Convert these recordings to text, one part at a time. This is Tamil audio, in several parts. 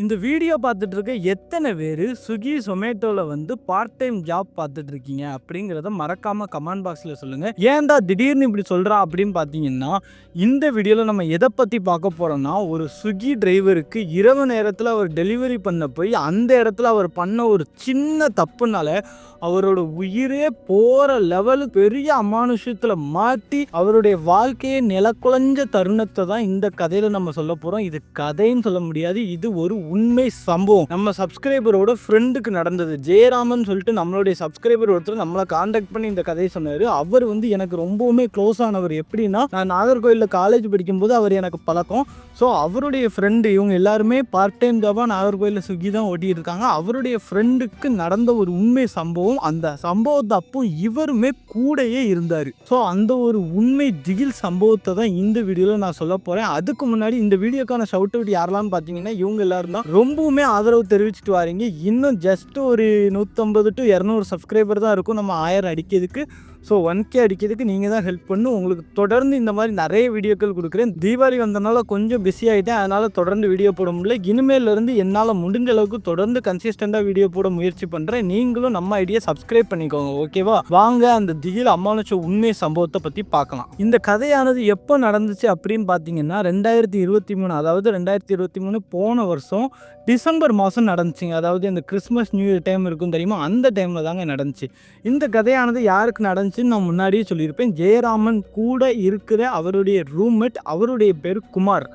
இந்த வீடியோ பார்த்துட்டு இருக்க எத்தனை பேர் ஸ்விக்கி சொமேட்டோவில் வந்து பார்ட் டைம் ஜாப் பார்த்துட்டு இருக்கீங்க அப்படிங்கிறத மறக்காம கமெண்ட் பாக்ஸில் சொல்லுங்கள். ஏன்டா திடீர்னு இப்படி சொல்கிறா அப்படின்னு பார்த்தீங்கன்னா, இந்த வீடியோவில் நம்ம எதை பற்றி பார்க்க போகிறோம்னா, ஒரு ஸ்விக்கி டிரைவருக்கு இரவு நேரத்தில் அவர் டெலிவரி பண்ண போய் அந்த இடத்துல அவர் பண்ண ஒரு சின்ன தப்புனால அவரோட உயிரே போகிற லெவலு பெரிய அமானுஷத்தில் மாட்டி அவருடைய வாழ்க்கையை நிலக்குலைஞ்ச தருணத்தை தான் இந்த கதையில் நம்ம சொல்ல போகிறோம். இது கதைன்னு சொல்ல முடியாது, இது ஒரு உண்மை சம்பவம். நம்ம சப்ஸ்கிரைபரோட ஃப்ரெண்டுக்கு நடந்தது. ஜெயராமன் சொல்லிட்டு நம்மளுடைய சப்ஸ்கிரைபர் ஒருத்தர் நம்மளை காண்டாக்ட் பண்ணி இந்த கதையை சொன்னார். அவர் வந்து எனக்கு ரொம்பவுமே க்ளோஸ் ஆனவர். எப்படின்னா, நான் நாகர்கோயிலில் காலேஜ் படிக்கும்போது அவர் எனக்கு பழக்கம். ஸோ அவருடைய ஃப்ரெண்டு, இவங்க எல்லாருமே பார்ட் டைம் ஜாபாக நாகர்கோயிலில் ஸ்விக்கி தான் ஓட்டிகிட்டு இருக்காங்க. அவருடைய ஃப்ரெண்டுக்கு நடந்த ஒரு உண்மை சம்பவம். அந்த சம்பவத்தை அப்போ இவருமே கூடயே இருந்தார். ஸோ அந்த ஒரு உண்மை திகில் சம்பவத்தை தான் இந்த வீடியோவில் நான் சொல்ல போகிறேன். அதுக்கு முன்னாடி இந்த வீடியோக்கான ஷவுட் அவுட் யாரெல்லாம் பார்த்தீங்கன்னா, இவங்க எல்லாரும் தான் ரொம்பவுமே ஆதரவு தெரிவிச்சுட்டு வாரீங்க. இன்னும் ஜஸ்ட் ஒரு 150 to 200 சப்ஸ்கிரைபர் தான் இருக்கும் நம்ம 1000 அடிக்கிறதுக்கு. ஸோ 1K அடிக்கிறதுக்கு நீங்கள் தான் ஹெல்ப் பண்ணணும். உங்களுக்கு தொடர்ந்து இந்த மாதிரி நிறைய வீடியோக்கள் கொடுக்குறேன். தீபாவளி வந்தனால கொஞ்சம் பிஸி ஆகிட்டேன், அதனால் தொடர்ந்து வீடியோ போட முடியல. இனிமேலேருந்து என்னால் முடிஞ்ச அளவுக்கு தொடர்ந்து கன்சிஸ்டண்ட்டாக வீடியோ போட முயற்சி பண்ணுறேன். நீங்களும் நம்ம ஐடியா சப்ஸ்கிரைப் பண்ணிக்கோங்க, ஓகேவா? வாங்க அந்த திகில் அமானுஷ உண்மை சம்பவத்தை பற்றி பார்க்கலாம். இந்த கதையானது எப்போ நடந்துச்சு அப்படின்னு பார்த்தீங்கன்னா, 2023, அதாவது 2023 போன வருஷம் டிசம்பர் மாதம் நடந்துச்சுங்க. அதாவது இந்த கிறிஸ்மஸ் நியூ இயர் டைம் இருக்கும் தெரியுமா, அந்த டைமில் தாங்க நடந்துச்சு. இந்த கதையானது யாருக்கு நடந்துச்சுன்னு நான் முன்னாடியே சொல்லியிருப்பேன். ஜெயராமன் கூட இருக்கிற அவருடைய ரூம்மேட், அவருடைய பேர் குமார்.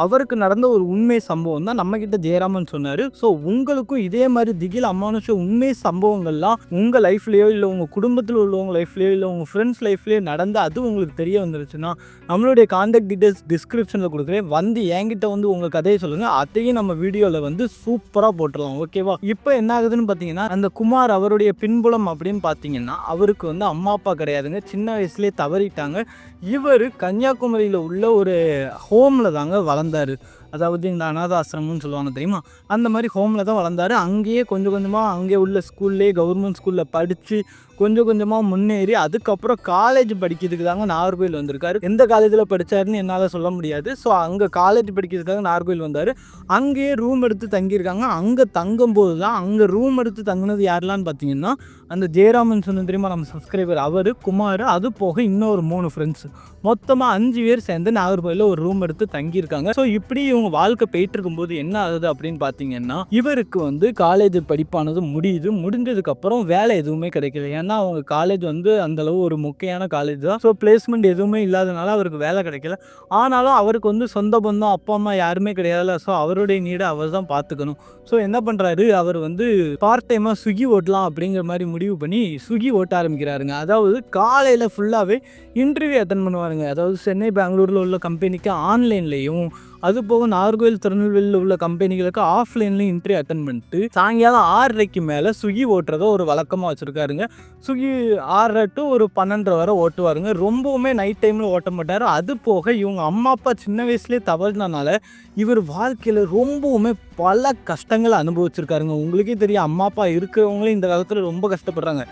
அவருக்கு நடந்த ஒரு உண்மை சம்பவம் தான் நம்மக்கிட்ட ஜெயராமன் சொன்னார். ஸோ உங்களுக்கும் இதே மாதிரி திகில் அமானுஷ உண்மை சம்பவங்கள்லாம் உங்கள் லைஃப்லேயோ இல்லை உங்கள் குடும்பத்தில் உள்ளவங்க லைஃப்லேயோ இல்லை உங்கள் ஃப்ரெண்ட்ஸ் லைஃப்லேயோ நடந்து அது உங்களுக்கு தெரிய வந்துருச்சுன்னா, நம்மளுடைய கான்டாக்ட் டீட்டெயில்ஸ் டிஸ்கிரிப்ஷனில் கொடுக்குறேன். வந்து என்கிட்ட வந்து உங்கள் கதையை சொல்லுங்கள். அதையும் நம்ம வீடியோவில் வந்து சூப்பராக போட்டுடலாம், ஓகேவா? இப்போ என்ன ஆகுதுன்னு பார்த்தீங்கன்னா, அந்த குமார் அவருடைய பின்புலம் அப்படின்னு பார்த்தீங்கன்னா, அவருக்கு வந்து அம்மா அப்பா கிடையாதுங்க. சின்ன வயசுலேயே தவறிட்டாங்க. இவர் கன்னியாகுமரியில் உள்ள ஒரு ஹோமில் தாங்க வளர்ந்தார். அதாவது இந்த அநாத ஆசிரமம்னு சொல்லுவாங்க தெரியுமா, அந்த மாதிரி ஹோமில் தான் வளர்ந்தார். அங்கேயே கொஞ்சம் கொஞ்சமாக அங்கே உள்ள ஸ்கூல்லேயே கவர்மெண்ட் ஸ்கூலில் படித்து கொஞ்சம் கொஞ்சமாக முன்னேறி அதுக்கப்புறம் காலேஜ் படிக்கிறதுக்கு தாங்க நாகர்கோயில் வந்திருக்காரு. எந்த காலேஜில் படித்தாருன்னு என்னால் சொல்ல முடியாது. ஸோ அங்கே காலேஜ் படிக்கிறதுக்காக நாகர்கோயில் வந்தார். அங்கேயே ரூம் எடுத்து தங்கியிருக்காங்க. அங்கே தங்கும்போது தான், அங்கே ரூம் எடுத்து தங்கினது யாரெலான்னு பார்த்தீங்கன்னா, அந்த ஜெயராமன் சொன்ன தெரியுமா நம்ம சப்ஸ்கிரைபர், அவர், குமார், அது போக இன்னொரு 3 ஃப்ரெண்ட்ஸ், மொத்தமாக 5 பேர் சேர்ந்து நாகர்கோயிலில் ஒரு ரூம் எடுத்து தங்கியிருக்காங்க. ஸோ இப்படி இவங்க வாழ்க்கை போயிட்டு இருக்கும்போது என்ன ஆகுது அப்படின்னு பார்த்தீங்கன்னா, இவருக்கு வந்து காலேஜ் படிப்பானது முடியுது. முடிஞ்சதுக்கப்புறம் வேலை எதுவுமே கிடைக்கல. ஏன்னா அவங்க காலேஜ் வந்து அந்தளவு ஒரு முக்கியமான காலேஜ் தான். ஸோ பிளேஸ்மெண்ட் எதுவுமே இல்லாதனால அவருக்கு வேலை கிடைக்கல. ஆனாலும் அவருக்கு வந்து சொந்த பந்தம் அப்பா அம்மா யாருமே கிடையாதுல்ல. ஸோ அவருடைய நீடை அவர் தான் பார்த்துக்கணும். ஸோ என்ன பண்ணுறாரு, அவர் வந்து பார்ட் டைமாக ஸ்விக்கி ஓட்டலாம் அப்படிங்கிற மாதிரி முடிவு பண்ணி ஸ்விக்கி ஓட்ட ஆரம்பிக்கிறாருங்க. அதாவது காலையில் ஃபுல்லாகவே இன்டர்வியூ அட்டன் பண்ணுவாருங்க. அதாவது சென்னை, பெங்களூரில் உள்ள கம்பெனிக்கு ஆன்லைன்லேயும், அது போக நாகர்கோயில், திருநெல்வேலியில் உள்ள கம்பெனிகளுக்கு ஆஃப்லைன்லையும் இன்டர்வியூ அட்டன் பண்ணிட்டு சாயங்காலம் 6:30க்கு மேலே ஸ்விக்கி ஓட்டுறதை ஒரு வழக்கமாக வச்சுருக்காருங்க. ஸ்விக்கி 6:30 to ஒரு 12:30 வரை ஓட்டுவாருங்க. ரொம்பவுமே நைட் டைமில் ஓட்ட மாட்டார். அது போக இவங்க அம்மா அப்பா சின்ன வயசுலேயே தவறினால இவர் வாழ்க்கையில் ரொம்பவுமே பல கஷ்டங்களை அனுபவிச்சிருக்காருங்க. உங்களுக்கே தெரியும், அம்மா அப்பா இருக்கிறவங்களே இந்த காலத்தில் ரொம்ப கஷ்டப்படுறாங்க.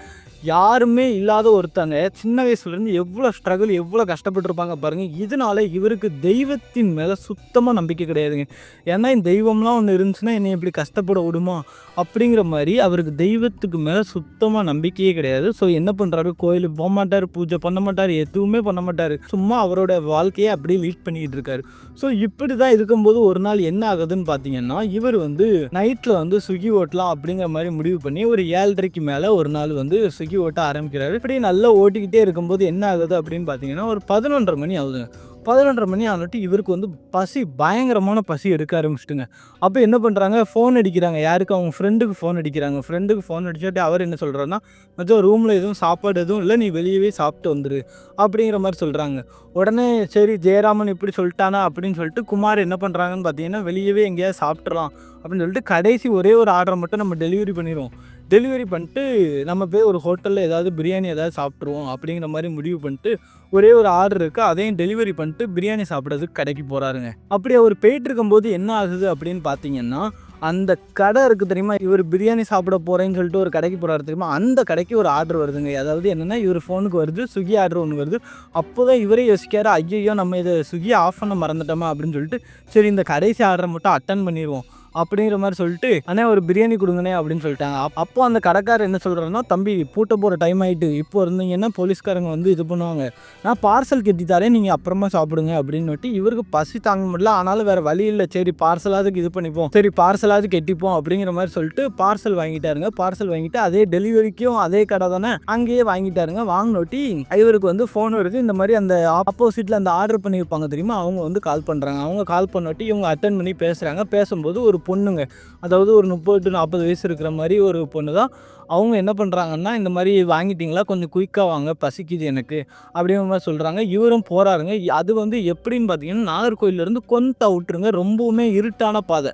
யாருமே இல்லாத ஒருத்தங்க சின்ன வயசுலேருந்து எவ்வளோ ஸ்ட்ரகிள், எவ்வளோ கஷ்டப்பட்டுருப்பாங்க பாருங்கள். இதனால இவருக்கு தெய்வத்தின் மேலே சுத்தமாக நம்பிக்கை கிடையாதுங்க. ஏன்னா இந்த தெய்வம்லாம் ஒன்று இருந்துச்சுன்னா என்னை இப்படி கஷ்டப்பட விடுமா அப்படிங்கிற மாதிரி அவருக்கு தெய்வத்துக்கு மேலே சுத்தமாக நம்பிக்கையே கிடையாது. ஸோ என்ன பண்ணுறாரு, கோயிலுக்கு போக மாட்டார், பூஜை பண்ண மாட்டார், எதுவுமே பண்ண மாட்டார். சும்மா அவரோட வாழ்க்கையை அப்படியே லீட் பண்ணிக்கிட்டு இருக்காரு. ஸோ இப்படி தான் இருக்கும்போது ஒரு நாள் என்ன ஆகுதுன்னு பார்த்தீங்கன்னா, இவர் வந்து நைட்டில் வந்து ஸ்விக்கி ஓட்டலாம் அப்படிங்கிற மாதிரி முடிவு பண்ணி ஒரு 7:30க்கு மேலே ஒரு நாள் வந்து ஸ்விக்கி ஓட்ட ஆரம்பிக்கிறாரு. இப்படி நல்லா ஓட்டிக்கிட்டே இருக்கும்போது என்ன ஆகுது அப்படின்னு பார்த்தீங்கன்னா, ஒரு 11:30 மணி ஆகுதுங்க. 11:30 மணி ஆனட்டு இவருக்கு வந்து பசி, பயங்கரமான பசி எடுக்க ஆரம்பிச்சிட்டுங்க. அப்போ என்ன பண்ணுறாங்க, ஃபோன் அடிக்கிறாங்க. யாருக்கு, அவங்க ஃப்ரெண்டுக்கு ஃபோன் அடிக்கிறாங்க. ஃப்ரெண்டுக்கு ஃபோன் அடிச்சுட்டு அவர் என்ன சொல்கிறாருன்னா, மச்சான் ரூமில் எதுவும் சாப்பாடு எதுவும் இல்லை, நீ வெளியவே சாப்பிட்டு வந்துரு அப்படிங்கிற மாதிரி சொல்கிறாங்க. உடனே சரி ஜெயராமன் இப்படி சொல்லிட்டானா அப்படின்னு சொல்லிட்டு குமார் என்ன பண்ணுறாங்கன்னு பார்த்தீங்கன்னா, வெளியவே எங்கேயாவது சாப்பிட்றலாம் அப்படின்னு சொல்லிட்டு கடைசி ஒரே ஒரு ஆர்டரை மட்டும் நம்ம டெலிவரி பண்ணிடுவோம். டெலிவரி பண்ணிட்டு நம்ம போய் ஒரு ஹோட்டலில் ஏதாவது பிரியாணி ஏதாவது சாப்பிட்ருவோம் அப்படிங்கிற மாதிரி முடிவு பண்ணிட்டு ஒரே ஒரு ஆர்டர் இருக்குது, அதையும் டெலிவரி பண்ணிட்டு பிரியாணி சாப்பிட்றதுக்கு கடைக்கு போகிறாருங்க. அப்படி அவர் போயிட்டு இருக்கும்போது என்ன ஆகுது அப்படின்னு பார்த்தீங்கன்னா, அந்த கடை இருக்குது தெரியுமா, இவர் பிரியாணி சாப்பிட போகிறேன்னு சொல்லிட்டு ஒரு கடைக்கு போகிறாரு தெரியுமா, அந்த கடைக்கு ஒரு ஆர்டர் வருதுங்க. அதாவது என்னென்னா, இவர் ஃபோனுக்கு வருது, ஸ்விக்கி ஆர்டர் ஒன்று வருது. அப்போ தான் இவரே யோசிக்காரு, ஐயோ நம்ம இதை ஸ்விக்கி ஆஃப் பண்ண மறந்துட்டோமா அப்படின்னு சொல்லிட்டு, சரி இந்த கடைசி ஆர்டரை மட்டும் அட்டன் பண்ணிடுவோம் அப்படிங்கிற மாதிரி சொல்லிட்டு அண்ணே ஒரு பிரியாணி கொடுங்கண்ணே அப்படின்னு சொல்லிட்டாங்க. அப்போ அந்த கடைக்காரர் என்ன சொல்கிறாருன்னா, தம்பி பூட்ட போகிற டைம் ஆகிட்டு, இப்போ இருந்தீங்கன்னா போலீஸ்காரங்க வந்து இது பண்ணுவாங்க, நான் பார்சல் கட்டித்தாரே நீங்கள் அப்புறமா சாப்பிடுங்க அப்படின்னு. இவருக்கு பசி தாங்க முடியல, ஆனாலும் வேறு வழி இல்லை, சரி பார்சலாவது இது பண்ணிப்போம், சரி பார்சலாவது கெட்டிப்போம் அப்படிங்கிற மாதிரி சொல்லிட்டு பார்சல் வாங்கிட்டாருங்க. பார்சல் வாங்கிட்டு அதே டெலிவரிக்கும் அதே கடை தானே, அங்கேயே வாங்கிட்டாருங்க. வாங்கினோட்டி இவருக்கு வந்து ஃபோன் வருது. இந்த மாதிரி அந்த ஆப்போசிட்டில் அந்த ஆர்டர் பண்ணியிருப்பாங்க தெரியுமா, அவங்க வந்து கால் பண்ணுறாங்க. அவங்க கால் பண்ணோட்டி இவங்க அட்டன் பண்ணி பேசுகிறாங்க. பேசும்போது ஒரு பொண்ணுங்க, அதாவது ஒரு 30 to 40 வயசு இருக்கிற மாதிரி ஒரு பொண்ணு தான். அவங்க என்ன பண்ணுறாங்கன்னா, இந்த மாதிரி வாங்கிட்டீங்களா, கொஞ்சம் குயிக்காக வாங்க, பசிக்குது எனக்கு அப்படிங்கிற மாதிரி சொல்கிறாங்க. இவரும் போகிறாருங்க. அது வந்து எப்படின்னு பார்த்தீங்கன்னா, நாகர்கோயிலேருந்து கொஞ்சம் அவுட்ருங்க, ரொம்பவுமே இருட்டான பாதை.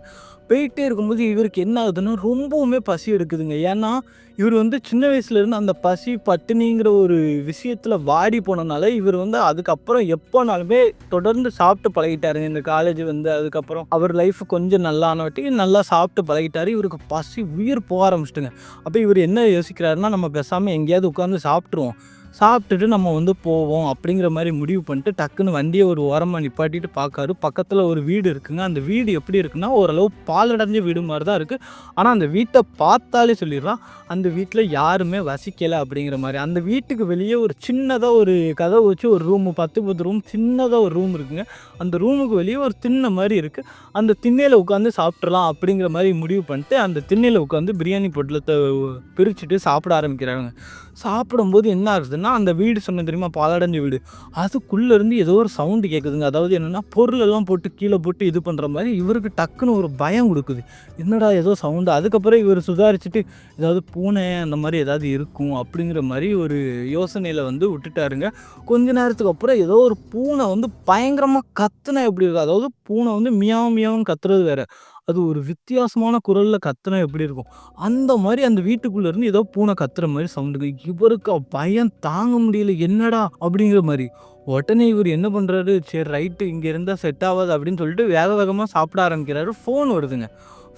போயிட்டே இருக்கும்போது இவருக்கு என்ன ஆகுதுன்னா, ரொம்பவுமே பசி எடுக்குதுங்க. ஏன்னா இவர் வந்து சின்ன வயசுலேருந்து அந்த பசி பட்டினிங்கிற ஒரு விஷயத்தில் வாடி போனனால இவர் வந்து அதுக்கப்புறம் எப்போனாலுமே தொடர்ந்து சாப்பிட்டு பழகிட்டாருங்க. இந்த காலேஜ் வந்து அதுக்கப்புறம் அவர் லைஃப் கொஞ்சம் நல்லா ஆனவாட்டி நல்லா சாப்பிட்டு பழகிட்டார். இவருக்கு பசி உயிர் போக ஆரம்பிச்சிட்டுங்க. அப்போ இவர் என்ன யோசிக்கிறாருன்னா, நம்ம பேசாமல் எங்கேயாவது உட்காந்து சாப்பிட்ருவோம், சாப்பிட்டுட்டு நம்ம வந்து போவோம் அப்படிங்கிற மாதிரி முடிவு பண்ணிட்டு டக்குன்னு வண்டியை ஒரு ஓரமாக நிப்பாட்டிட்டு பார்க்காரு. பக்கத்தில் ஒரு வீடு இருக்குங்க. அந்த வீடு எப்படி இருக்குன்னா, ஓரளவு பாலடைஞ்ச வீடு மாதிரி தான் இருக்குது. ஆனால் அந்த வீட்டை பார்த்தாலே சொல்லிடலாம், அந்த வீட்டில் யாருமே வசிக்கலை அப்படிங்கிற மாதிரி. அந்த வீட்டுக்கு வெளியே ஒரு சின்னதாக ஒரு கதவை வச்சு ஒரு ரூமு 10 ரூம் சின்னதாக ஒரு ரூம் இருக்குங்க. அந்த ரூமுக்கு வெளியே ஒரு திண்ணை மாதிரி இருக்குது. அந்த திண்ணையில் உட்காந்து சாப்பிட்றலாம் அப்படிங்கிற மாதிரி முடிவு பண்ணிட்டு அந்த திண்ணையில் உட்காந்து பிரியாணி பொட்டலத்தை பிரிச்சுட்டு சாப்பிட ஆரம்பிக்கிறாங்க. சாப்பிடும்போது என்ன ஆகுதுன்னா, அந்த வீடு சொன்ன தெரியுமா, பாலடைஞ்ச வீடு, அதுக்குள்ளேருந்து ஏதோ ஒரு சவுண்டு கேட்குதுங்க. அதாவது என்னென்னா, பொருளெல்லாம் போட்டு கீழே போட்டு இது பண்ணுற மாதிரி இவருக்கு டக்குன்னு ஒரு பயம் கொடுக்குது. என்னடா ஏதோ சவுண்டு. அதுக்கப்புறம் இவர் சுதாரிச்சுட்டு ஏதாவது பூனை அந்த மாதிரி ஏதாவது இருக்கும் அப்படிங்கிற மாதிரி ஒரு யோசனையில் வந்து விட்டுட்டாருங்க. கொஞ்ச நேரத்துக்கு அப்புறம் ஏதோ ஒரு பூனை வந்து பயங்கரமாக கத்துனா எப்படி இருக்கும், அதாவது பூனை வந்து மியாவும் மியாவும் கத்துறது வேறு, அது ஒரு வித்தியாசமான குரலில் கத்துனா எப்படி இருக்கும், அந்த மாதிரி அந்த வீட்டுக்குள்ளேருந்து ஏதோ பூனை கத்துற மாதிரி சவுண்டுங்க. இவருக்கு பயம் தாங்க முடியல, என்னடா அப்படிங்கிற மாதிரி. உடனே இவர் என்ன பண்ணுறாரு, சரி ரைட்டு இங்கே இருந்தால் செட் ஆகாது அப்படின்னு சொல்லிட்டு வேக வேகமாக சாப்பிட ஆரம்பிக்கிறாரு. ஃபோன் வருதுங்க.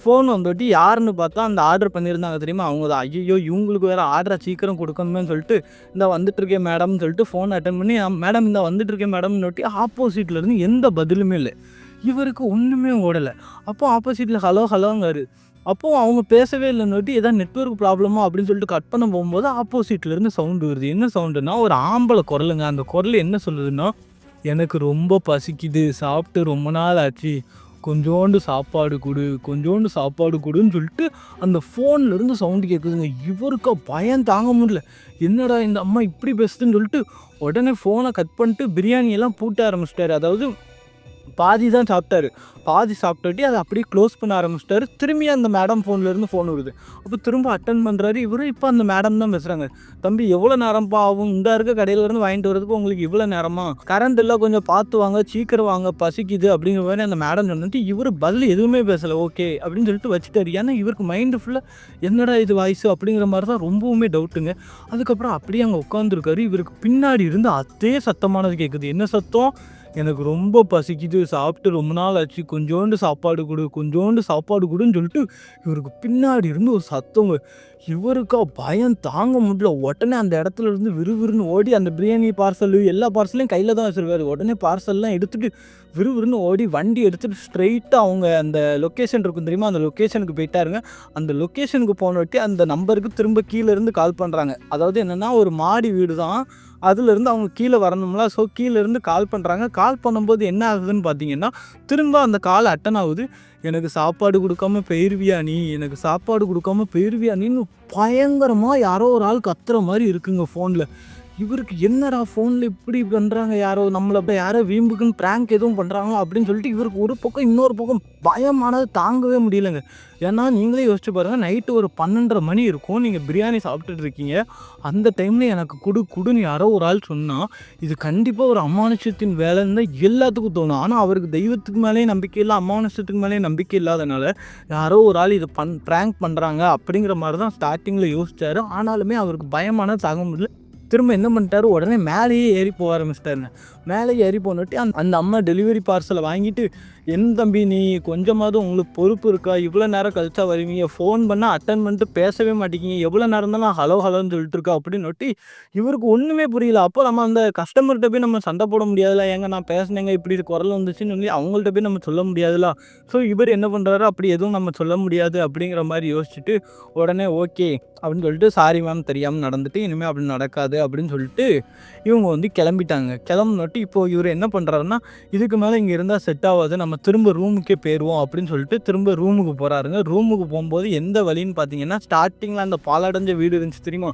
ஃபோன் வந்துட்டு யாருன்னு பார்த்தா அந்த ஆர்டர் பண்ணியிருந்தாங்க தெரியுமா, அவங்க தான். ஐயோ இவங்களுக்கு வேறு ஆர்டரை சீக்கிரம் கொடுக்கணுமே சொல்லிட்டு, இந்த வந்துட்டுருக்கேன் மேடம்னு சொல்லிட்டு ஃபோன் அட்டன் பண்ணி, மேடம் இந்த வந்துட்டுருக்கேன் மேடம்னு ஆப்போசிட்லேருந்து எந்த பதிலுமே இல்லை. இவருக்கு ஒன்றுமே ஓடலை. அப்போ ஆப்போசிட்டில் ஹலோ ஹலோங்காரு. அப்போது அவங்க பேசவே இல்லைன்னொட்டி ஏதாவது நெட்வொர்க் ப்ராப்ளமோ அப்படின்னு சொல்லிட்டு கட் பண்ண போகும்போது ஆப்போசிட்லேருந்து சவுண்டு வருது. என்ன சவுண்டுன்னா, ஒரு ஆம்பளை குரலுங்க. அந்த குரல் என்ன சொல்லுதுன்னா, எனக்கு ரொம்ப பசிக்குது, சாப்பிட்டு ரொம்ப நாள் ஆச்சு, கொஞ்சோண்டு சாப்பாடு கொடு, கொஞ்சோண்டு சாப்பாடு கொடுன்னு சொல்லிட்டு அந்த ஃபோன்லேருந்து சவுண்டு கேட்குதுங்க. இவருக்கு பயம் தாங்க முடியல. என்னடா இந்த அம்மா இப்படி பேசுதுன்னு சொல்லிட்டு உடனே ஃபோனை கட் பண்ணிட்டு பிரியாணியெல்லாம் பூட்ட ஆரம்பிச்சிட்டாரு. அதாவது பாதி தான் சாப்பிட்டாரு. பாதி சாப்பிட்டாட்டி அதை அப்படியே க்ளோஸ் பண்ண ஆரம்பிச்சிட்டாரு. திரும்பி அந்த மேடம் ஃபோன்லேருந்து ஃபோன் வருது. அப்போ திரும்ப அட்டன் பண்ணுறாரு. இவரும் இப்போ அந்த மேடம் தான் பேசுகிறாங்க. தம்பி எவ்வளோ நேரம்ப்பா ஆகும், இந்த இருக்க கடையிலேருந்து வாங்கிட்டு வரதுக்கு உங்களுக்கு இவ்வளோ நேரமா, கரண்ட் இல்லை கொஞ்சம் பார்த்து வாங்க, சீக்கிரம் வாங்க, பசிக்குது அப்படிங்கிற மாதிரி அந்த மேடம் சொன்னிட்டு இவர் பதில் எதுவுமே பேசலை. ஓகே அப்படின்னு சொல்லிட்டு வச்சுட்டாரு. ஏன்னா இவருக்கு மைண்டு ஃபுல்லாக என்னடா இது வாய்ஸு அப்படிங்கிற மாதிரி தான் ரொம்பவுமே டவுட்டுங்க. அதுக்கப்புறம் அப்படியே அங்கே உட்காந்துருக்காரு. இவருக்கு பின்னாடி இருந்து அதே சத்தமானது கேட்குது. என்ன சத்தம், எனக்கு ரொம்ப பசிக்குது, சாப்பிட்டு ரொம்ப நாள் ஆச்சு, கொஞ்சோண்டு சாப்பாடு கொடு, கொஞ்சோண்டு சாப்பாடு கொடுன்னு சொல்லிட்டு இவருக்கு பின்னாடி இருந்து ஒரு சத்தங்க. இவருக்கா பயம் தாங்க முடியல. உடனே அந்த இடத்துல இருந்து விறுவிறுன்னு ஓடி அந்த பிரியாணி பார்சல் எல்லா பார்சலையும் கையில் தான் வச்சுருக்காரு. உடனே பார்சல்லாம் எடுத்துகிட்டு விறுவிறுன்னு ஓடி வண்டி எடுத்துகிட்டு ஸ்ட்ரெயிட்டாக அவங்க அந்த லொக்கேஷன் இருக்கும் தெரியுமா, அந்த லொக்கேஷனுக்கு போயிட்டாருங்க. அந்த லொக்கேஷனுக்கு போனவாட்டி அந்த நம்பருக்கு திரும்ப கீழேருந்து கால் பண்ணுறாங்க. அதாவது என்னென்னா, ஒரு மாடி வீடு தான், அதுலேருந்து அவங்க கீழே வரணும்ல. ஸோ கீழேருந்து கால் பண்ணுறாங்க. கால் பண்ணும்போது என்ன ஆகுதுன்னு பார்த்தீங்கன்னா, திரும்ப அந்த கால் அட்டன் ஆகுது. எனக்கு சாப்பாடு கொடுக்காம போயிருவியா நீ, எனக்கு சாப்பாடு கொடுக்காம போயிருவியா நீன்னு பயங்கரமாக யாரோ ஒரு ஆள் கத்துற மாதிரி இருக்குங்க ஃபோனில். இவருக்கு என்னடா ஃபோனில் இப்படி பண்ணுறாங்க, யாரோ நம்மளை அப்போ யாரோ வீம்புக்குன்னு ப்ராங்க் எதுவும் பண்ணுறாங்களோ அப்படின்னு சொல்லிட்டு இவருக்கு ஒரு பக்கம் இன்னொரு பக்கம் பயமானது தாங்கவே முடியலைங்க. ஏன்னா நீங்களே யோசிச்சு பாருங்கள், நைட்டு ஒரு 12:30 மணி இருக்கும், நீங்கள் பிரியாணி சாப்பிட்டுட்டு இருக்கீங்க. அந்த டைமில் எனக்கு குடுன்னு யாரோ ஒரு ஆள் சொன்னால் இது கண்டிப்பாக ஒரு அமானுஷத்தின் வேலைன்னு தான் எல்லாத்துக்கும் தோணும். ஆனால் அவருக்கு தெய்வத்துக்கு மேலேயும் நம்பிக்கை இல்லை, அமானுஷத்துக்கு மேலேயும் நம்பிக்கை இல்லாதனால யாரோ ஒரு ஆள் இதை ப்ராங்க் பண்ணுறாங்க அப்படிங்கிற மாதிரி தான் ஸ்டார்டிங்கில் யோசிச்சார். ஆனாலுமே அவருக்கு பயமானது தாங்க முடியல. திரும்ப என்ன பண்ணிட்டாரு, உடனே மேலேயே ஏறி போக ஆரம்பிச்சிட்டாருங்க. மேலே ஏறி போனோட்டி அந்த அம்மா டெலிவரி பார்சலை வாங்கிட்டு, "என்ன தம்பி நீ கொஞ்சமாவது உங்களுக்கு பொறுப்பு இருக்கா? இவ்வளோ நேரம் கழிச்சா வருவீங்க, ஃபோன் பண்ணால் அட்டன் பண்ணிட்டு பேசவே மாட்டேங்கிங்க, எவ்வளோ நேரம் தான் நான் ஹலோ ஹலோன்னு சொல்லிட்டு இருக்கா" அப்படின்னொட்டி இவருக்கு ஒன்றுமே புரியல. அப்போ நம்ம அந்த கஸ்டமர்கிட்ட போய் நம்ம சண்டை போட முடியாதுல்ல, "ஏங்க நான் பேசினேங்க, இப்படி குரல் வந்துச்சுன்னு" சொல்லி அவங்கள்ட்ட போய் நம்ம சொல்ல முடியாதுல்ல. ஸோ இவர் என்ன பண்ணுறாரு, அப்படி எதுவும் நம்ம சொல்ல முடியாது அப்படிங்கிற மாதிரி யோசிச்சுட்டு உடனே ஓகே அப்படின்னு சொல்லிட்டு, "சாரி மேம் தெரியாமல் நடந்துட்டு, இனிமேல் அப்படி நடக்காது" அப்படின்னு சொல்லிட்டு இவங்க வந்து கிளம்பிட்டாங்க. கிளம்புனோட்டி இப்போது இவர் என்ன பண்ணுறாருன்னா, இதுக்கு மேலே இங்கே இருந்தால் செட் ஆகாது, நம்ம திரும்ப ரூமுக்கே போயிடுவோம் அப்படின்னு சொல்லிட்டு திரும்ப ரூமுக்கு போகிறாருங்க. ரூமுக்கு போகும்போது எந்த வழின்னு பார்த்தீங்கன்னா, ஸ்டார்டிங்கில் அந்த பாலடைஞ்ச வீடு இருந்துச்சு தெரியுமா,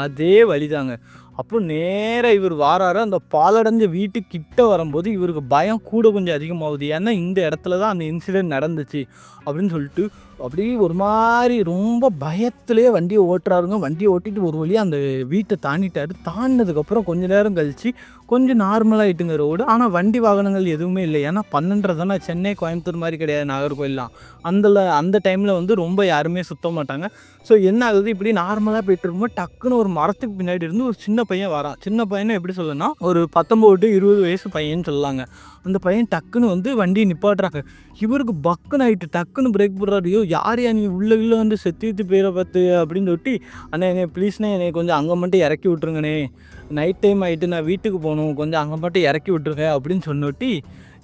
அதே வழிதாங்க. அப்போ நேரா இவர் வாராரு. அந்த பாலடைஞ்ச வீட்டுக்கிட்ட வரும்போது இவருக்கு பயம் கூட கொஞ்சம் அதிகமாகுது. ஏன்னா இந்த இடத்துல தான் அந்த இன்சிடென்ட் நடந்துச்சு அப்படின்னு சொல்லிட்டு அப்படியே ஒரு மாதிரி ரொம்ப பயத்திலே வண்டியை ஓட்டுறாருங்க. வண்டியை ஓட்டிட்டு ஒரு வழியாக அந்த வீட்டை தாண்டிட்டாரு. தாண்டினதுக்கப்புறம் கொஞ்சம் நேரம் கழிச்சு கொஞ்சம் நார்மலாகிட்டுங்க ரோடு. ஆனால் வண்டி வாகனங்கள் எதுவுமே இல்லை. ஏன்னா 12 தானே, சென்னை கோயம்புத்தூர் மாதிரி கிடையாது நாகர்கோயில்லாம். அந்த டைமில் வந்து ரொம்ப யாருமே சுத்த மாட்டாங்க. ஸோ என்ன ஆகுது, இப்படி நார்மலாக போயிட்டு இருக்கும்போது டக்குன்னு ஒரு மரத்துக்கு பின்னாடி இருந்து ஒரு சின்ன பையன் வரான். சின்ன பையனை எப்படி சொல்லணும்னா ஒரு 19 to 20 வயசு பையன்னு சொல்லலாங்க. அந்த பையன் டக்குன்னு வந்து வண்டியை நிப்பாட்டுறாங்க. இவருக்கு பக்குன்னு ஆகிட்டு டக்குன்னு பிரேக் போடுறாரு. "ஐயோ யாரையா நீ உள்ள வந்து செத்துட்டு போயிட பார்த்து" அப்படின்னு சொல்லிட்டு, "அண்ணே என்னை ப்ளீஸ்ண்ணே என்னை கொஞ்சம் அங்கே மட்டும் இறக்கி விட்ருங்கண்ணே, நைட் டைம் ஆகிட்டு நான் வீட்டுக்கு போகணும், கொஞ்சம் அங்கே மட்டும் இறக்கி விட்ருங்க" அப்படின்னு சொன்னோட்டி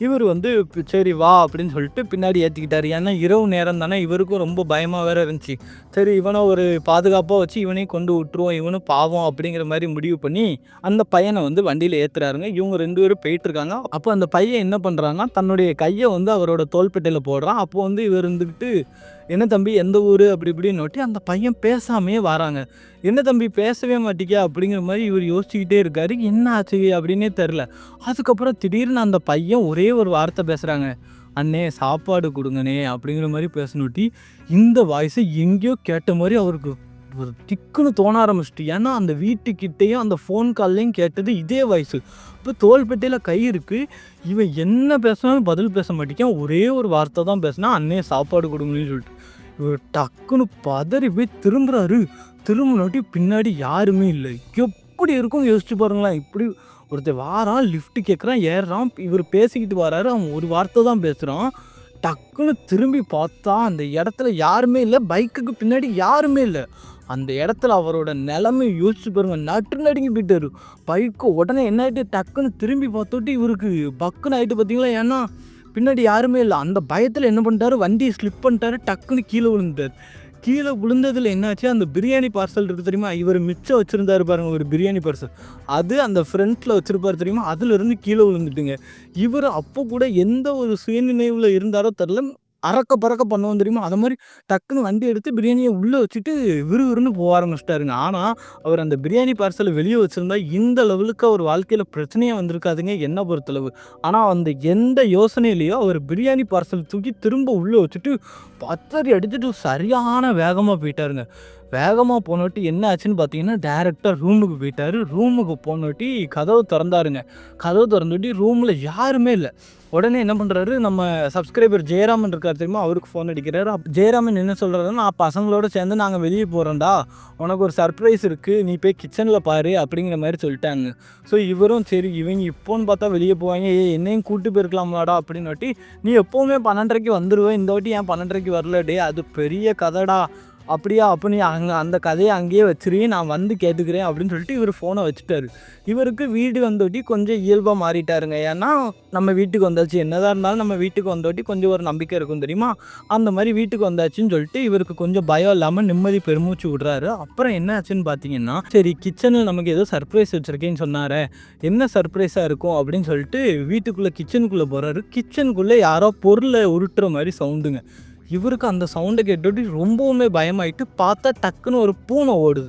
இவர் வந்து சரி வா அப்படின்னு சொல்லிட்டு பின்னாடி ஏற்றிக்கிட்டார். ஏன்னா இரவு நேரம் தானே, இவருக்கும் ரொம்ப பயமாக வேறு இருந்துச்சு. சரி இவனை ஒரு பாதுகாப்பாக வச்சு இவனையும் கொண்டு விட்டுருவோம், இவனும் பாவம் அப்படிங்கிற மாதிரி முடிவு பண்ணி அந்த பையனை வந்து வண்டியில் ஏற்றுறாருங்க. இவங்க 2 பேரும் போயிட்டுருக்காங்க. அப்போ அந்த பையன் என்ன பண்ணுறாங்கன்னா, தன்னுடைய கையை வந்து அவரோட தோள்பட்டையில் போடுறான். அப்போ வந்து இவர் இருந்துக்கிட்டு, "என்ன தம்பி எந்த ஊர்" அப்படி இப்படின்னு நோட்டி அந்த பையன் பேசாமையே வராங்க. "என்ன தம்பி பேசவே மாட்டிக்க" அப்படிங்கிற மாதிரி இவர் யோசிச்சுக்கிட்டே இருக்காரு. என்ன ஆச்சு அப்படின்னே தெரில. அதுக்கப்புறம் திடீர்னு அந்த பையன் ஒரே ஒரு வார்த்தை பேசுகிறாங்க, "அண்ணே சாப்பாடு கொடுங்கண்ணே" அப்படிங்கிற மாதிரி பேசினோட்டி இந்த வாய்ஸை எங்கேயோ கேட்ட மாதிரி அவருக்கு ஒரு திக்குன்னு தோண ஆரம்பிச்சிட்டு. ஏன்னா அந்த வீட்டுக்கிட்டேயும் அந்த ஃபோன் கால்லையும் கேட்டது இதே வாய்ஸு. இப்போ தோள்பட்டையில் கை இருக்குது. இவன் என்ன பேசினாலும் பதில் பேச மாட்டேங்கான். ஒரே ஒரு வார்த்தை தான் பேசினா, "அண்ணே சாப்பாடு கொடுங்கன்னு" சொல்லிட்டு. இவர் டக்குன்னு பதறி போய் திரும்புறாரு. திரும்பினோட்டி பின்னாடி யாருமே இல்லை. எப்படி இருக்கும்னு யோசிச்சு பாருங்களேன். இப்படி ஒருத்தன் வாரான், லிஃப்ட் கேட்குறான், ஏறுறான், இவர் பேசிக்கிட்டு வராரு, அவன் ஒரு வார்த்தை தான் பேசுகிறான். டக்குன்னு திரும்பி பார்த்தா அந்த இடத்துல யாருமே இல்லை. பைக்குக்கு பின்னாடி யாருமே இல்லை. அந்த இடத்துல அவரோட நிலைமை யோசிச்சு பாருங்க. நடுங்கி போயிட்டாரு. பைக்கு உடனே என்ன ஆகிட்டு, டக்குன்னு திரும்பி பார்த்தோட்டி இவருக்கு பக்குன்னு ஆகிட்டு பார்த்தீங்களா. ஏன்னா பின்னாடி யாருமே இல்லை. அந்த பயத்தில் என்ன பண்ணிட்டாரு, வண்டியை ஸ்லிப் பண்ணிட்டாரு, டக்குன்னு கீழே விழுந்துட்டார். கீழே விழுந்ததில் என்னாச்சு, அந்த பிரியாணி பார்சல் இருக்குது தெரியுமா, இவர் மிச்சம் வச்சுருந்தாரு பாருங்கள் ஒரு பிரியாணி பார்சல், அது அந்த ஃப்ரண்ட்டில் வச்சுருப்பார் தெரியுமா, அதிலிருந்து கீழே விழுந்துட்டுங்க. இவர் அப்போ கூட எந்த ஒரு சுயநினைவில் இருந்தாரோ தெரில, அறக்க பறக்க பண்ணுவோம் தெரியுமா, அதை மாதிரி டக்குன்னு வண்டி எடுத்து பிரியாணியை உள்ளே வச்சுட்டு விறுவிறுன்னு போக ஆரம்பிச்சிட்டாருங்க. ஆனால் அவர் அந்த பிரியாணி பார்சலை வெளியே வச்சுருந்தா இந்த லெவலுக்கு அவர் வாழ்க்கையில் பிரச்சனையே வந்திருக்காதுங்க என்னை பொறுத்தளவு. ஆனால் அந்த எந்த யோசனையிலையோ அவர் பிரியாணி பார்சல் தூக்கி திரும்ப உள்ளே வச்சுட்டு பத்தடி அடிச்சுட்டு சரியான வேகமாக போயிட்டாருங்க. வேகமாக போனோட்டி என்ன ஆச்சுன்னு பார்த்தீங்கன்னா, டேரெக்டாக ரூமுக்கு போயிட்டார். ரூமுக்கு போனோட்டி கதவு திறந்தாருங்க. கதவு திறந்துட்டி ரூமில் யாருமே இல்லை. உடனே என்ன பண்ணுறாரு, நம்ம சப்ஸ்கிரைபர் ஜெயராமன் இருக்கார் தெரியுமா, அவருக்கு ஃபோன் அடிக்கிறாரு. ஜெயராமன் என்ன சொல்கிறாருன்னா, "நான் பசங்களோட சேர்ந்து நாங்கள் வெளியே போகிறோம்டா, உனக்கு ஒரு சர்ப்ரைஸ் இருக்குது, நீ போய் கிச்சனில் பாரு" அப்படிங்கிற மாதிரி சொல்லிட்டாங்க. ஸோ இவரும் சரி இவங்க இப்போன்னு பார்த்தா வெளியே போவாங்க, என்னையும் கூப்பிட்டு போயிருக்கலாம்லாடா அப்படின்னாட்டி, "நீ எப்போவுமே 12:30 வந்துடுவேன், இந்த வாட்டி ஏன் 12:30 வரல டே, அது பெரிய கதைடா, அப்படியா அப்போ நீ அந்த கதையை அங்கேயே வச்சிரு, நான் வந்து கேட்டுக்கிறேன்" அப்படின்னு சொல்லிட்டு இவர் ஃபோனை வச்சுட்டாரு. இவருக்கு வீடு வந்தோட்டி கொஞ்சம் இயல்பாக மாறிட்டாருங்க. ஏன்னா நம்ம வீட்டுக்கு வந்தாச்சு, என்னதான் இருந்தாலும் நம்ம வீட்டுக்கு வந்தோட்டி கொஞ்சம் ஒரு நம்பிக்கை இருக்கும் தெரியுமா, அந்த மாதிரி வீட்டுக்கு வந்தாச்சுன்னு சொல்லிட்டு இவருக்கு கொஞ்சம் பயம் இல்லாமல் நிம்மதி பெருமூச்சு விடுறாரு. அப்புறம் என்ன ஆச்சுன்னு பார்த்தீங்கன்னா, சரி கிச்சனில் நமக்கு ஏதோ சர்ப்ரைஸ் வச்சுருக்கேன்னு சொன்னாரே, என்ன சர்ப்ரைஸாக இருக்கும் அப்படின்னு சொல்லிட்டு வீட்டுக்குள்ளே கிச்சனுக்குள்ளே போகிறாரு. கிச்சனுக்குள்ளே யாரோ பொருளை உருட்டுற மாதிரி சவுண்டுங்க. இவருக்கு அந்த சவுண்டை கேட்டுட்டு ரொம்பவுமே பயமாயிட்டு பார்த்தா டக்குன்னு ஒரு பூனை ஓடுது.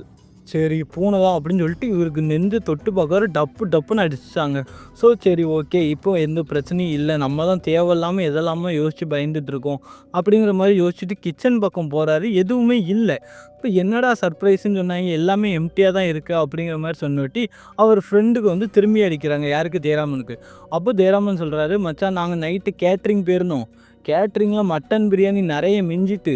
சரி பூனை தான் அப்படின்னு சொல்லிட்டு இவருக்கு நெஞ்சு தொட்டு பார்க்குறாரு, டப்பு டப்புன்னு அடிச்சிட்டாங்க. ஸோ சரி ஓகே, இப்போ எந்த பிரச்சனையும் இல்லை, நம்ம தான் தேவையில்லாமல் எதெல்லாமல் யோசித்து பயந்துட்டுருக்கோம் அப்படிங்கிற மாதிரி யோசிச்சுட்டு கிச்சன் பக்கம் போகிறாரு. எதுவுமே இல்லை. இப்போ என்னடா சர்ப்ரைஸ்ன்னு சொன்னாங்க, எல்லாமே எம்டியாக தான் இருக்குது அப்படிங்கிற மாதிரி சொன்னோட்டி அவர் ஃப்ரெண்டுக்கு வந்து திரும்பி அடிக்கிறாங்க. யாருக்கு, ஜெயராமனுக்கு. அப்போ ஜெயராமன் சொல்கிறாரு, "மச்சான் நாங்கள் நைட்டு கேட்ரிங் போயிருந்தோம், கேட்ரிங்கில் மட்டன் பிரியாணி நிறைய மிஞ்சிட்டு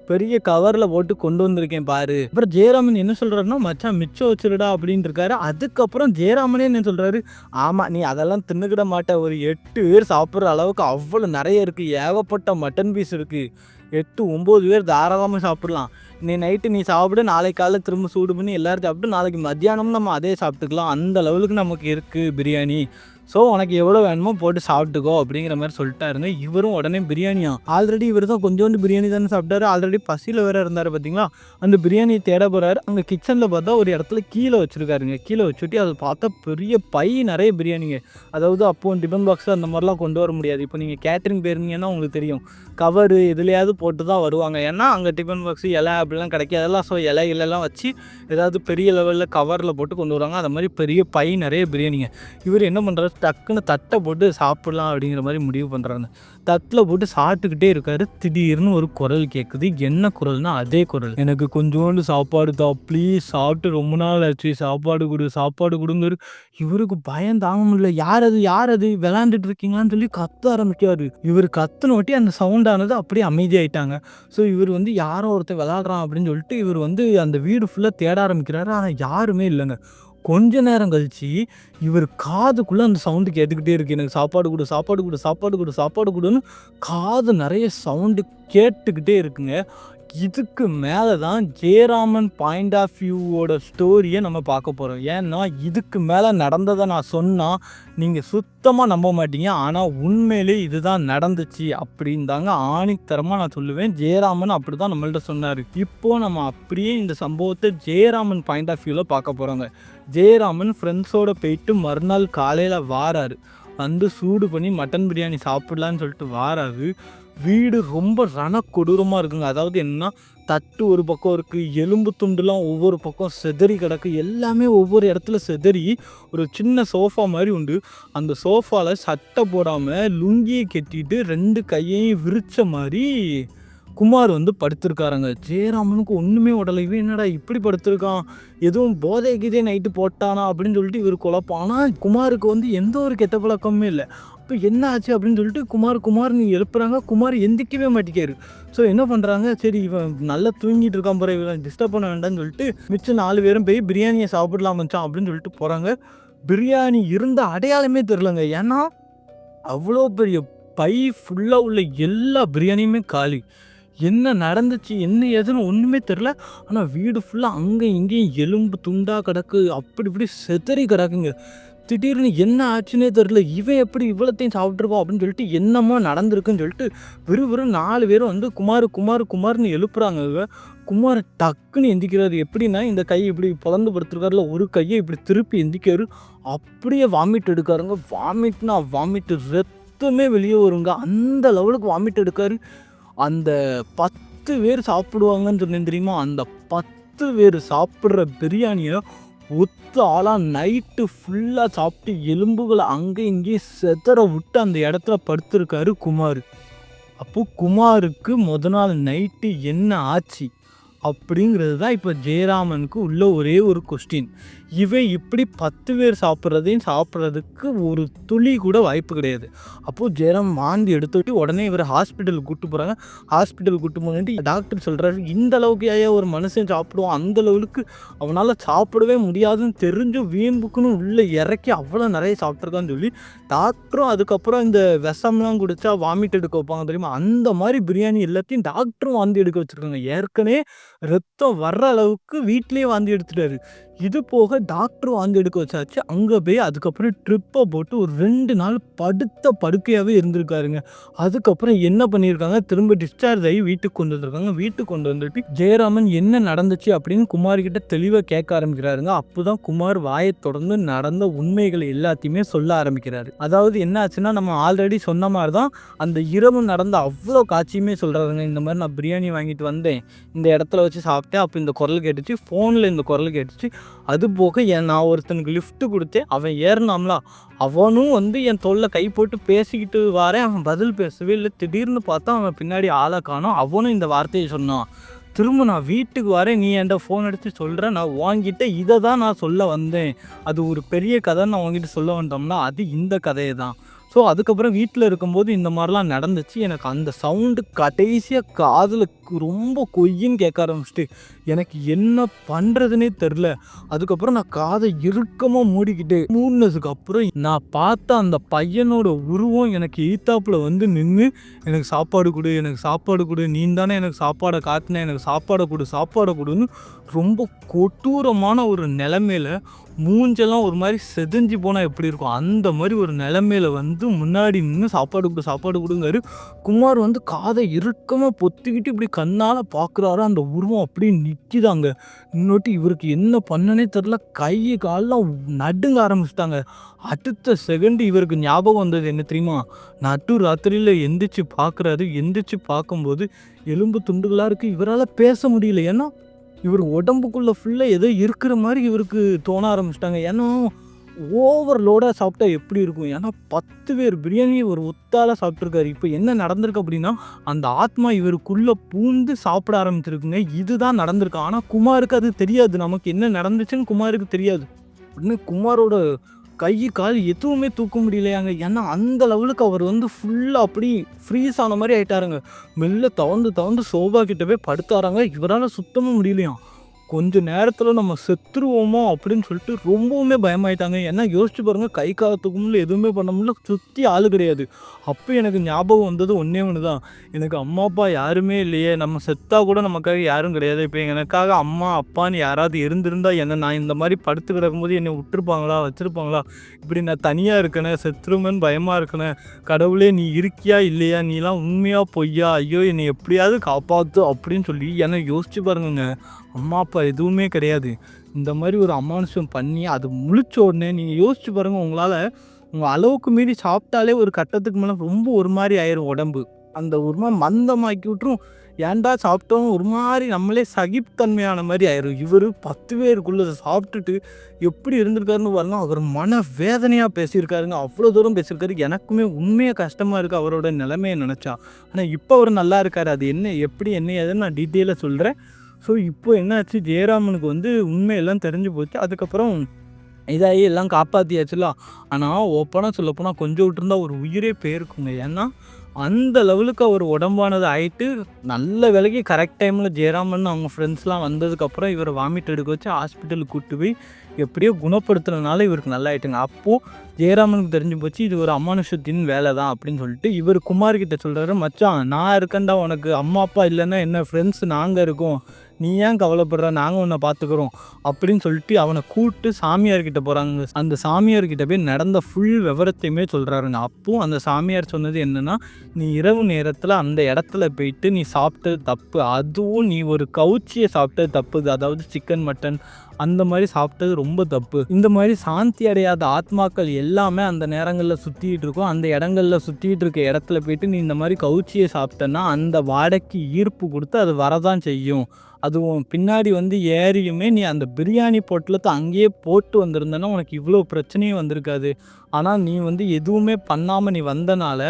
பெரிய கவரில் போட்டு கொண்டு வந்திருக்கேன் பாரு. அப்புறம் ஜெயராமன் என்ன சொல்கிறாருன்னா, மச்சான் மிச்சம் வச்சுருடா அப்படின்னு இருக்காரு. அதுக்கப்புறம் ஜெயராமனே என்ன சொல்கிறாரு, ஆமாம் நீ அதெல்லாம் தின்னுக்கிட மாட்ட, ஒரு 8 பேர் சாப்பிட்ற அளவுக்கு அவ்வளோ நிறைய இருக்குது, ஏகப்பட்ட மட்டன் பீஸ் இருக்குது, 8 9 பேர் தாராளமாக சாப்பிட்லாம். நீ நைட்டு நீ சாப்பிடு, நாளைக்கு காலைல திரும்ப சூடு பண்ணி எல்லோரும் சாப்பிட்டு நாளைக்கு மத்தியானம் நம்ம அதே சாப்பிட்டுக்கலாம், அந்த லெவலுக்கு நமக்கு இருக்குது பிரியாணி. ஸோ உனக்கு எவ்வளோ வேணுமோ போட்டு சாப்பிட்டுக்கோ அப்படிங்கிற மாதிரி சொல்லிட்டாருங்க. இவரும் உடனே பிரியாணியா, ஆல்ரெடி இவர் தான் கொஞ்சோண்டு பிரியாணி தானே சாப்பிட்டாரு, ஆல்ரெடி பசியில் வேறு இருந்தார் பார்த்தீங்களா. அந்த பிரியாணியை தேட போகிறாரு. அங்கே கிச்சனில் பார்த்தா ஒரு இடத்துல கீழே வச்சுருக்காருங்க. கீழே வச்சுட்டு அதை பார்த்தா பெரிய பை நிறைய பிரியாணிங்க. அதாவது அப்போது டிஃபன் பாக்ஸ் அந்த மாதிரிலாம் கொண்டு வர முடியாது. இப்போ நீங்கள் கேட்ரிங் போயிருந்தீங்கன்னா உங்களுக்கு தெரியும், கவரு எதுலையாவது போட்டு தான் வருவாங்க. ஏன்னா அங்கே டிஃபன் பாக்ஸு இலை அப்படிலாம் கிடைக்காதெல்லாம். ஸோ இலையிலலாம் வச்சு ஏதாவது பெரிய லெவலில் கவரில் போட்டு கொண்டு வருவாங்க. அது மாதிரி பெரிய பை நிறைய பிரியாணிங்க. இவர் என்ன பண்ணுறாரு, டக்குன்னு தட்டை போட்டு சாப்பிட்லாம் அப்படிங்கிற மாதிரி முடிவு பண்ணுறாங்க. தட்டில் போட்டு சாப்பிட்டுக்கிட்டே இருக்காரு. திடீர்னு ஒரு குரல் கேட்குது. என்ன குரல்னா அதே குரல், எனக்கு கொஞ்சோண்டு சாப்பாடு தான் ப்ளீஸ், சாப்பிட்டு ரொம்ப நாள் ஆச்சு, சாப்பாடு கொடு சாப்பாடு கொடுங்காரு. இவருக்கு பயம் தாங்க முடியல. யார் அது விளையாண்டுட்டு இருக்கீங்களான்னு சொல்லி கத்த ஆரம்பிக்காரு. இவர் கத்துன ஒட்டி அந்த சவுண்டானது அப்படியே அமைதியாயிட்டாங்க. ஸோ இவர் வந்து யாரோ ஒருத்தர் விளையாடுறான் அப்படின்னு சொல்லிட்டு இவர் வந்து அந்த வீடு ஃபுல்லாக தேட ஆரம்பிக்கிறாரு. ஆனால் யாருமே இல்லைங்க. கொஞ்ச நேரம் கழிச்சு இவர் காதுக்குள்ளே அந்த சவுண்டு கேட்டுக்கிட்டே இருக்குது, எனக்கு சாப்பாடு கொடு சாப்பாடு கொடு சாப்பாடு கொடு சாப்பாடு கொடுன்னு காது நிறைய சவுண்டு கேட்டுக்கிட்டே இருக்குங்க. இதுக்கு மேலே தான் ஜெயராமன் பாயிண்ட் ஆஃப் வியூவோட ஸ்டோரியை நம்ம பார்க்க போகிறோம். ஏன்னா இதுக்கு மேலே நடந்ததை நான் சொன்னால் நீங்கள் சுத்தமாக நம்ப மாட்டீங்க. ஆனால் உண்மையிலே இதுதான் நடந்துச்சு அப்படின்னு தாங்க ஆணித்தரமாக நான் சொல்லுவேன். ஜெயராமன் அப்படி தான் நம்மள்ட்ட சொன்னார். இப்போது நம்ம அப்படியே இந்த சம்பவத்தை ஜெயராமன் பாயிண்ட் ஆஃப் வியூவில் பார்க்க போகிறோங்க. ஜெயராமன் ஃப்ரெண்ட்ஸோடு போயிட்டு மறுநாள் காலையில் வாராரு. வந்து சூடு பண்ணி மட்டன் பிரியாணி சாப்பிட்லான்னு சொல்லிட்டு வாராரு. வீடு ரொம்ப ரணக்கொடூரமாக இருக்குங்க. அதாவது என்னன்னா, தட்டு ஒரு பக்கம் இருக்குது, எலும்பு துண்டுலாம் ஒவ்வொரு பக்கம் செதறி கிடக்கு, எல்லாமே ஒவ்வொரு இடத்துல செதறி ஒரு சின்ன சோஃபா மாதிரி உண்டு. அந்த சோஃபாவில் சட்டை போடாமல் லுங்கியை கட்டிட்டு 2 கையையும் விரிச்ச மாதிரி குமார் வந்து படுத்திருக்காருங்க. ஜெயராமனுக்கு ஒன்றுமே உடலை. இவன் என்னடா இப்படி படுத்திருக்கான், எதுவும் போதைக்குதே நைட்டு போட்டானா அப்படின்னு சொல்லிட்டு இவர் குழப்பம். ஆனால் குமாருக்கு வந்து எந்த ஒரு கெட்ட பழக்கமே இல்லை. இப்போ என்ன ஆச்சு அப்படின்னு சொல்லிட்டு குமார்னு எழுப்புறாங்க. குமார் எந்திக்கவே மாட்டேங்காரு. ஸோ என்ன பண்ணுறாங்க, சரி இவன் நல்லா தூங்கிட்டு இருக்கான் போகிற, இவன் டிஸ்டர்ப் பண்ண வேண்டாம்னு சொல்லிட்டு மிச்சம் 4 பேரும் போய் பிரியாணியை சாப்பிடலாம் மச்சான் அப்படின்னு சொல்லிட்டு போகிறாங்க. பிரியாணி இருந்த அடையாளமே தெரிலங்க. ஏன்னா அவ்வளோ பெரிய பை ஃபுல்லாக உள்ள எல்லா பிரியாணியுமே காலி. என்ன நடந்துச்சு என்ன ஏதுன்னு ஒன்றுமே தெரில. ஆனால் வீடு ஃபுல்லாக அங்கேயும் இங்கேயும் எலும்பு துண்டாக கிடக்கு, அப்படி இப்படி செதறி கிடக்குங்க. திடீர்னு என்ன ஆச்சுன்னே தெரில. இவன் எப்படி இவ்வளோத்தையும் சாப்பிட்ருப்போம் அப்படின்னு சொல்லிட்டு என்னமோ நடந்திருக்குன்னு சொல்லிட்டு வெறும் 4 பேரும் வந்து குமார்னு எழுப்புறாங்க. குமார் டக்குன்னு எந்திக்கிறாரு. எப்படின்னா, இந்த கை இப்படி பொழந்து படுத்துருக்காருல, ஒரு கையை இப்படி திருப்பி எந்திக்காரு. அப்படியே வாமிட் எடுக்காருங்க. வாமிட்டு ரத்தமே வெளியே வருங்க. அந்த லெவலுக்கு வாமிட் எடுக்காரு. அந்த 10 பேர் சாப்பிடுவாங்கன்னு சொன்னேன் தெரியுமா, அந்த 10 பேர் சாப்பிட்ற பிரியாணியை ஒத்த ஆளாக நைட்டு ஃபுல்லாக சாப்பிட்டு எலும்புகளை அங்கே இங்கேயும் செதற விட்டு அந்த இடத்துல படுத்திருக்காரு குமார். அப்போது குமாருக்கு நாள் நைட்டு என்ன ஆச்சு அப்படிங்கிறது தான் இப்போ ஜெயராமனுக்கு உள்ள ஒரே ஒரு கொஸ்டின். இவன் இப்படி 10 பேர் சாப்பிட்றதுக்கு ஒரு துளி கூட வாய்ப்பு கிடையாது. அப்போது ஜெயராம் வாந்தி எடுத்துட்டு உடனே இவர் ஹாஸ்பிட்டலுக்கு கூப்பிட்டு போகிறாங்க. ஹாஸ்பிட்டலுக்கு கூப்பிட்டு போனேன்ட்டு டாக்டர் சொல்கிறாரு, இந்த அளவுக்கு ஏன் ஒரு மனுஷன் சாப்பிடுவான், அந்த லெவலுக்கு அவனால் சாப்பிடவே முடியாதுன்னு தெரிஞ்சு வீம்புக்குன்னு உள்ளே இறக்கி அவ்வளோ நிறைய சாப்பிட்ருக்கான்னு சொல்லி டாக்டரும் அதுக்கப்புறம் இந்த விஷம்லாம் குடித்தா வாமிட் எடுக்க வைப்பாங்க தெரியுமா, அந்த மாதிரி பிரியாணி எல்லாத்தையும் டாக்டரும் வாந்தி எடுக்க வச்சுருக்காங்க. ஏற்கனவே ரத்தம் வர்ற அளவுக்கு வீட்லேயே வாந்தி எடுத்துட்டாரு. இது போக டாக்டர் வாந்தி எடுக்க வச்சாச்சு. அங்கே போய் அதுக்கப்புறம் ட்ரிப்பை போட்டு ஒரு 2 நாள் படுக்கையாகவே இருந்திருக்காருங்க. அதுக்கப்புறம் என்ன பண்ணியிருக்காங்க, திரும்ப டிஸ்சார்ஜ் ஆகி வீட்டுக்கு கொண்டு வந்திருக்காங்க. வீட்டுக்கு கொண்டு வந்துட்டு ஜெயராமன் என்ன நடந்துச்சு அப்படின்னு குமார்கிட்ட தெளிவாக கேட்க ஆரம்பிக்கிறாருங்க. அப்போ தான் குமார் வாயை தொடர்ந்து நடந்த உண்மைகள் எல்லாத்தையுமே சொல்ல ஆரம்பிக்கிறாரு. அதாவது என்ன ஆச்சுன்னா, நம்ம ஆல்ரெடி சொன்ன மாதிரி தான் அந்த இரவு நடந்த அவ்வளோ காட்சியுமே சொல்கிறாருங்க. இந்த மாதிரி நான் பிரியாணி வாங்கிட்டு வந்தேன், இந்த இடத்துல வச்சு சாப்பிட்டேன், அப்போ இந்த குரல் கேட்டுச்சு, ஃபோனில் இந்த குரல் கேட்டுச்சு. அது போக நான் ஒருத்தனுக்கு லிஃப்ட்டு கொடுத்தேன், அவன் ஏறினாம்ல, அவனும் வந்து என் தோளில் கை போட்டு பேசிக்கிட்டு வாரேன், அவன் பதில் பேசவே இல்லை. திடீர்னு பார்த்தா அவன் பின்னாடி ஆளை காணோம். அவனும் இந்த வார்த்தையை சொன்னான், திரும்ப நான் வீட்டுக்கு வரேன், நீ என்கிட்ட ஃபோன் எடுத்து சொல்கிறேன், நான் வாங்கிட்ட இதை தான் நான் சொல்ல வந்தேன், அது ஒரு பெரிய கதை நான் வாங்கிட்டு சொல்ல வந்தோம்னா அது இந்த கதையை தான். ஸோ அதுக்கப்புறம் வீட்டில் இருக்கும்போது இந்த மாதிரிலாம் நடந்துச்சு. எனக்கு அந்த சவுண்டு கடைசியாக காதில் ரொம்ப கொய்யின்னு கேட்க ஆரம்பிச்சிட்டு எனக்கு என்ன பண்ணுறதுனே தெரில. அதுக்கப்புறம் நான் காதை இறுக்கமாக மூடிக்கிட்டு மூடினதுக்கு அப்புறம் நான் பார்த்த அந்த பையனோட உருவம் எனக்கு எய்த்தாப்பில் வந்து நின்று எனக்கு சாப்பாடு கொடு, எனக்கு சாப்பாடு கொடு, நீ தானே எனக்கு சாப்பாடை காட்டின, எனக்கு சாப்பாடை கொடு, சாப்பாடை கொடுன்னு ரொம்ப கொடூரமான ஒரு நிலைமையில மூஞ்செல்லாம் ஒரு மாதிரி செதஞ்சு போனால் எப்படி இருக்கும் அந்த மாதிரி ஒரு நிலைமையில வந்து முன்னாடி நின்று சாப்பாடு கொடு சாப்பாடு கொடுங்காரு. குமார் வந்து காதை இறுக்கமாக பொத்திக்கிட்டு இப்படி கண்ணால் பார்க்குறாரு. அந்த உருவம் அப்படியே நிற்கிதாங்க. இன்னொட்டு இவருக்கு என்ன பண்ணனே தெரில. கை காலெலாம் நடுங்க ஆரம்பிச்சிட்டாங்க. அடுத்த செகண்ட் இவருக்கு ஞாபகம் வந்தது என்ன தெரியுமா? நடு ராத்திரியில் எந்திரிச்சு பார்க்குறாரு. எந்திரிச்சு பார்க்கும்போது எலும்பு துண்டுகளாக இருக்குது. இவரால் பேச முடியல. ஏன்னா இவர் உடம்புக்குள்ளே ஃபுல்லாக ஏதோ இருக்கிற மாதிரி இவருக்கு தோண ஆரம்பிச்சிட்டாங்க. ஏன்னா ஓவர்லோடாக சாப்பிட்டா எப்படி இருக்கும்? ஏன்னா 10 பேர் பிரியாணி ஒரு ஒத்தால சாப்பிட்ருக்காரு. இப்போ என்ன நடந்திருக்கு அப்படின்னா அந்த ஆத்மா இவருக்குள்ளே பூந்து சாப்பிட ஆரம்பிச்சிருக்குங்க. இதுதான் நடந்திருக்கு. ஆனால் குமாருக்கு அது தெரியாது. நமக்கு என்ன நடந்துச்சுன்னு குமாருக்கு தெரியாது. உடனே குமாரோட கை கால் எதுவுமே தூக்க முடியலையாங்க. ஏன்னா அந்த லெவலுக்கு அவர் வந்து ஃபுல்லாக அப்படி ஃப்ரீஸ் ஆன மாதிரி ஆகிட்டாருங்க. மெல்ல தவந்து சோபா கிட்ட போய் படுத்தாராங்க. இவரால் சுத்தமாக முடியலையாம். கொஞ்சம் நேரத்தில் நம்ம செத்துருவோமோ அப்படின்னு சொல்லிட்டு ரொம்பவுமே பயமாயிட்டாங்க. ஏன்னா யோசிச்சு பாருங்கள், கை காலத்துக்கு முடியல, எதுவுமே பண்ண முடியல, சுற்றி ஆள் கிடையாது. அப்போ எனக்கு ஞாபகம் வந்தது ஒன்றே ஒன்று தான். எனக்கு அம்மா அப்பா யாருமே இல்லையே, நம்ம செத்தா கூட நமக்காக யாரும் கிடையாது. இப்போ எனக்காக அம்மா அப்பான்னு யாராவது இருந்திருந்தால் என்ன நான் இந்த மாதிரி படுத்து கிடக்கும்போது என்னை விட்டுருப்பாங்களா, வச்சுருப்பாங்களா? இப்படி நான் தனியாக இருக்கேனே, செத்துருமேன்னு பயமாக இருக்கேனே, கடவுளே நீ இருக்கியா இல்லையா, நீலாம் உண்மையாக பொய்யா, ஐயோ என்னை எப்படியாவது காப்பாற்று அப்படின்னு சொல்லி என்னை யோசிச்சு பாருங்க. அம்மா அப்பா எதுவுமே கிடையாது. இந்த மாதிரி ஒரு அமானுஷம் பண்ணி அது முழிச்ச உடனே நீங்கள் யோசிச்சு பாருங்கள். உங்கள் அளவுக்கு மீறி சாப்பிட்டாலே ஒரு கட்டத்துக்கு மேலே ரொம்ப ஒரு மாதிரி ஆயிரும் உடம்பு. அந்த ஒரு மாதிரி மந்தமாக்கி விட்டுரும். ஏன்டா சாப்பிட்டோம் ஒரு மாதிரி நம்மளே சகிப்புத்தன்மையான மாதிரி ஆயிரும். இவர் 10 பேருக்குள்ளே சாப்பிட்டுட்டு எப்படி இருந்திருக்காருன்னு பாருங்க. அவர் மன வேதனையாக பேசியிருக்காருங்க. அவ்வளோ தூரம் பேசியிருக்காரு. எனக்குமே உண்மையாக கஷ்டமாக இருக்குது அவரோட நிலைமையை நினச்சா. ஆனால் இப்போ அவர் நல்லா இருக்கார். அது என்ன எப்படி என்ன ஏதுன்னு நான் டீட்டெயிலாக சொல்கிறேன். ஸோ இப்போ என்னாச்சு, ஜெயராமனுக்கு வந்து உண்மையெல்லாம் தெரிஞ்சு போச்சு. அதுக்கப்புறம் இதாகி எல்லாம் காப்பாற்றியாச்சுல. ஆனால் ஓப்பனாக சொல்லப்போனால் கொஞ்சம் விட்டுருந்தா ஒரு உயிரே போயிருக்குங்க. ஏன்னா அந்த லெவலுக்கு அவர் உடம்பானது ஆகிட்டு நல்ல வேலைக்கு கரெக்ட் டைமில் ஜெயராமன் அவங்க ஃப்ரெண்ட்ஸ்லாம் வந்ததுக்கப்புறம் இவரை வாமிட் எடுக்க வச்சு ஹாஸ்பிட்டலுக்கு கூப்பிட்டு போய் எப்படியோ குணப்படுத்துறதுனால இவருக்கு நல்லா ஆகிட்டுங்க. அப்போது ஜெயராமனுக்கு தெரிஞ்சு போச்சு இது ஒரு அமானுஷத்தின் வேலை தான் அப்படின்னு சொல்லிட்டு இவர் குமார்கிட்ட சொல்கிறாரு, மச்சான் நான் இருக்கேன்டா, உனக்கு அம்மா அப்பா இல்லைன்னா என்ன, ஃப்ரெண்ட்ஸ் நாங்கள் இருக்கோம், நீ ஏன் கவலைப்படுற, நாங்கள் உன்னை பார்த்துக்குறோம் அப்படின்னு சொல்லிட்டு அவனை கூப்பிட்டு சாமியார்கிட்ட போகிறாங்க. அந்த சாமியார்கிட்ட போய் நடந்த ஃபுல் விவரத்தையுமே சொல்கிறாருங்க. அப்போது அந்த சாமியார் சொன்னது என்னென்னா, நீ இரவு நேரத்தில் அந்த இடத்துல போயிட்டு நீ சாப்பிட்டது தப்பு, அதுவும் நீ ஒரு கவுச்சியை சாப்பிட்டது தப்பு, அதாவது சிக்கன் மட்டன் அந்த மாதிரி சாப்பிட்டது ரொம்ப தப்பு. இந்த மாதிரி சாந்தி அடையாத ஆத்மாக்கள் எல்லாமே அந்த நேரங்களில் சுற்றிட்டு இருக்கும். அந்த இடங்களில் சுற்றிட்டு இருக்க இடத்துல போயிட்டு நீ இந்த மாதிரி கவுச்சியை சாப்பிட்டேன்னா அந்த வாடைக்கு ஈர்ப்பு கொடுத்து அது வரதான் செய்யும். அதுவும் பின்னாடி வந்து ஏறியுமே நீ அந்த பிரியாணி பொட்டலத்தை அங்கேயே போட்டு வந்திருந்தேன்னா உனக்கு இவ்வளோ பிரச்சனையும் வந்திருக்காது. ஆனால் நீ வந்து எதுவுமே பண்ணாமல் நீ வந்தனால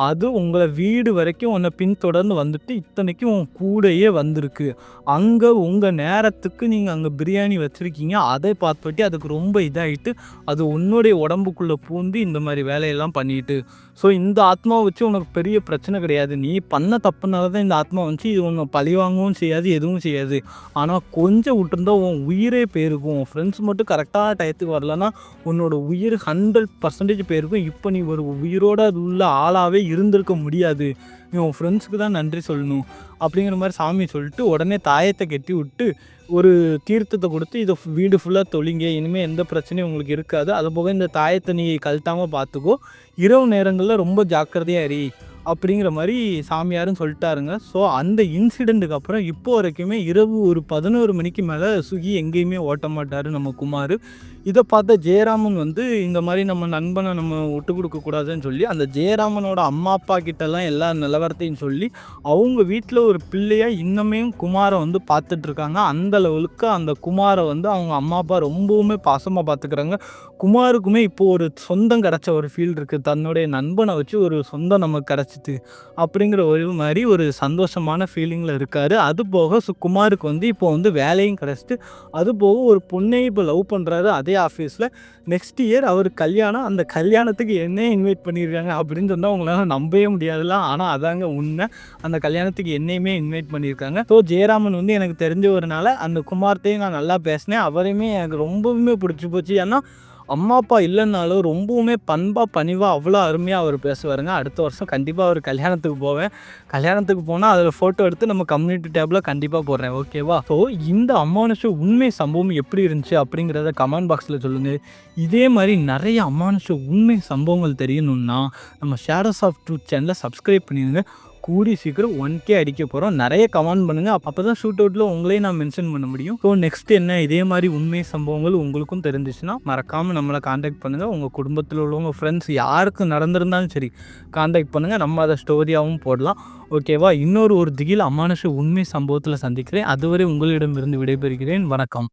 அது உங்களை வீடு வரைக்கும் உன்னை பின்தொடர்ந்து வந்துட்டு இத்தனைக்கும் உன் கூடையே வந்திருக்கு. அங்கே உங்கள் நேரத்துக்கு நீங்கள் அங்கே பிரியாணி வச்சுருக்கீங்க, அதை பார்த்துட்டு அதுக்கு ரொம்ப இதாகிட்டு அது உன்னுடைய உடம்புக்குள்ளே பூந்து இந்த மாதிரி வேலையெல்லாம் பண்ணிட்டு. ஸோ இந்த ஆத்மாவை வச்சு உனக்கு பெரிய பிரச்சனை கிடையாது. நீ பண்ண தப்புனால தான் இந்த ஆத்மா வந்துச்சு. இது உன்னை பழிவாங்கவும் செய்யாது, எதுவும் செய்யாது. ஆனால் கொஞ்சம் விட்டுருந்தா உன் உயிரே போயிருக்கும். உன் ஃப்ரெண்ட்ஸ் மட்டும் கரெக்டாக டயத்துக்கு வரலன்னா உன்னோட உயிர் 100% போயிருக்கும். இப்போ நீ ஒரு உயிரோட உள்ள ஆளாகவே இருந்திருக்க முடியாது. நீ உன் ஃப்ரெண்ட்ஸுக்கு தான் நன்றி சொல்லணும் அப்படிங்கிற மாதிரி சாமி சொல்லிட்டு உடனே தாயத்தை கட்டி விட்டு ஒரு தீர்த்தத்தை கொடுத்து இதை வீடு ஃபுல்லாக தொழிங்க, இனிமேல் எந்த பிரச்சனையும் உங்களுக்கு இருக்காது, அது போக இந்த தாயத்தை நீ கழட்டாமல் பார்த்துக்கோ, இரவு நேரங்களில் ரொம்ப ஜாக்கிரதையாக இரு அப்படிங்கிற மாதிரி சாமியாரும் சொல்லிட்டாருங்க. ஸோ அந்த இன்சிடெண்ட்டுக்கு அப்புறம் இப்போ வரைக்குமே இரவு ஒரு 11 மணிக்கு மேலே சுகி எங்கேயுமே ஓட்ட மாட்டார் நம்ம குமார். இதை பார்த்த ஜெயராமன் வந்து இந்த மாதிரி நம்ம நண்பனை நம்ம விட்டு கொடுக்கக்கூடாதுன்னு சொல்லி அந்த ஜெயராமனோட அம்மா அப்பா கிட்டலாம் எல்லா நிலவரத்தையும் சொல்லி அவங்க வீட்டில் ஒரு பிள்ளையாக இன்னுமே குமாரை வந்து பார்த்துட்ருக்காங்க. அந்த லெவலுக்கு அந்த குமாரை வந்து அவங்க அம்மா அப்பா ரொம்பவுமே பாசமாக பார்த்துக்கிறாங்க. குமாருக்குமே இப்போது ஒரு சொந்தம் கிடச்ச ஒரு ஃபீல் இருக்குது. தன்னுடைய நண்பனை வச்சு ஒரு சொந்தம் நமக்கு கிடச்சிது அப்படிங்கிற ஒரு மாதிரி ஒரு சந்தோஷமான ஃபீலிங்கில் இருக்கார். அது போக குமாருக்கு வந்து இப்போ வந்து வேலையும் கிடச்சிட்டு அது போக ஒரு பொண்ணை இப்போ லவ் பண்ணுறாரு. அதே ஆஃபீஸில் நெக்ஸ்ட் இயர் அவர் கல்யாணம், அந்த கல்யாணத்துக்கு என்னையே இன்வைட் பண்ணியிருக்காங்க அப்படின்னு சொன்னால் உங்களால் நம்பவே முடியாதுல்ல. ஆனால் அதாங்க உண்மை, அந்த கல்யாணத்துக்கு என்னையுமே இன்வைட் பண்ணியிருக்காங்க. ஸோ ஜெயராமன் வந்து எனக்கு தெரிஞ்சவர்னால அந்த குமார்த்தையும் நான் நல்லா பேசினேன். அவரையுமே எனக்கு ரொம்பவுமே பிடிச்சி போச்சு. ஏன்னா அம்மா அப்பா இல்லைன்னாலும் ரொம்பவுமே பண்பாக பணிவாக அவ்வளோ அருமையாக அவர் பேசுவாருங்க. அடுத்த வருஷம் கண்டிப்பாக அவர் கல்யாணத்துக்கு போவேன். கல்யாணத்துக்கு போனால் அதில் ஃபோட்டோ எடுத்து நம்ம கம்யூனிட்டி டேப்பில் கண்டிப்பாக போடுறேன், ஓகேவா? ஸோ இந்த அமானுஷ உண்மை சம்பவம் எப்படி இருந்துச்சு அப்படிங்கிறத கமெண்ட் பாக்ஸில் சொல்லுங்கள். இதே மாதிரி நிறைய அமானுஷ உண்மை சம்பவங்கள் தெரியணுன்னா நம்ம ஷேடோஸ் ஆஃப் ட்ரூத் சேனலை சப்ஸ்கிரைப் பண்ணிடுங்க. கூடி சீக்கிரம் 1K அடிக்க போகிறோம். நிறைய கமெண்ட் பண்ணுங்கள், அப்போ தான் ஷூட் அவுட்டில் உங்களையும் நான் மென்ஷன் பண்ண முடியும். ஸோ நெக்ஸ்ட் என்ன, இதே மாதிரி உண்மை சம்பவங்கள் உங்களுக்கும் தெரிஞ்சிச்சுன்னா மறக்காமல் நம்மளை காண்டாக்ட் பண்ணுங்கள். உங்கள் குடும்பத்தில் உள்ளவங்க, ஃப்ரெண்ட்ஸ் யாருக்கு நடந்திருந்தாலும் சரி காண்டாக்ட் பண்ணுங்கள். நம்ம அதை ஸ்டோரியாகவும் போடலாம், ஓகேவா? இன்னொரு திகில் அமானுஷ உண்மை சம்பவத்தில் சந்திக்கிறேன். அதுவரை உங்களிடமிருந்து விடைபெறுகிறேன். வணக்கம்.